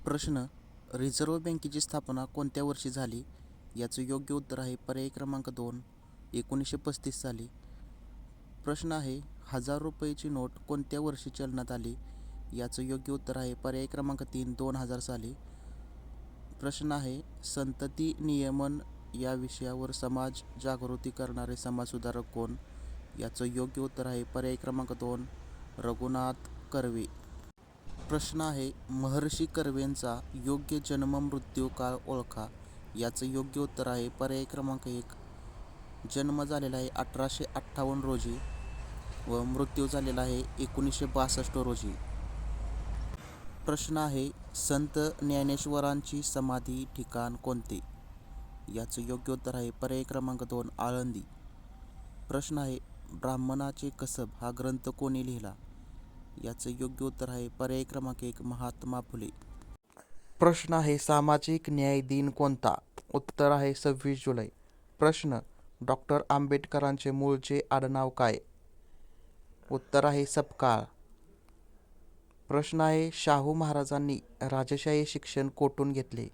प्रश्न: रिझर्व्ह बँकेची स्थापना कोणत्या वर्षी झाली? याचं योग्य उत्तर आहे पर्याय क्रमांक 2, 1935 साली. प्रश्न आहे: 1000 रुपयाची नोट कोणत्या वर्षी चलनात आली? याचं योग्य उत्तर आहे पर्याय क्रमांक 3, 2000 साली. प्रश्न आहे: संतती नियमन या विषयावर समाज जागृती करणारे समाजसुधारक कोण? याचं योग्य उत्तर आहे पर्याय क्रमांक 2, रघुनाथ कर्वे. प्रश्न आहे: महर्षी कर्वेंचा योग्य जन्म मृत्यू काळ ओळखा. याचं योग्य उत्तर आहे पर्याय क्रमांक 1, जन्म झालेला आहे 1858 रोजी व मृत्यू झालेला आहे 1962 रोजी. प्रश्न आहे: संत ज्ञानेश्वरांची समाधी ठिकाण कोणते? याचं योग्य उत्तर आहे पर्याय क्रमांक 2, आळंदी. प्रश्न आहे: ब्राह्मणाचे कसब हा ग्रंथ कोणी लिहिला? याचं योग्य उत्तर आहे पर्याय क्रमांक 1, महात्मा फुले. प्रश्न आहे: सामाजिक न्याय दिन कोणता? उत्तर आहे 26 जुलै. प्रश्न: डॉक्टर आंबेडकरांचे मूळचे आडनाव काय? उत्तर आहे सपकाळ. प्रश्न आहे: शाहू महाराजांनी राजशाही शिक्षण कोठून घेतले?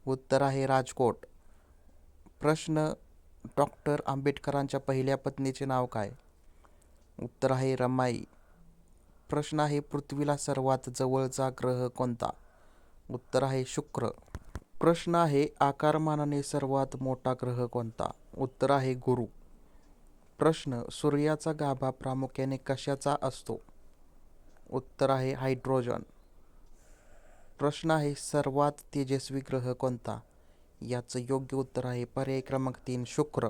उत्तर आहे राजकोट. प्रश्न: डॉक्टर आंबेडकरांच्या पहिल्या पत्नीचे नाव काय? उत्तर आहे रमाई. प्रश्न आहे: पृथ्वीला सर्वात जवळचा ग्रह कोणता? उत्तर आहे शुक्र. प्रश्न आहे: आकारमानाने सर्वात मोठा ग्रह कोणता? उत्तर आहे गुरु. प्रश्न: सूर्याचा गाभा प्रामुख्याने कशाचा असतो? उत्तर आहे हायड्रोजन. प्रश्न आहे: सर्वात तेजस्वी ग्रह कोणता? याचं योग्य उत्तर आहे पर्याय क्रमांक 3, शुक्र.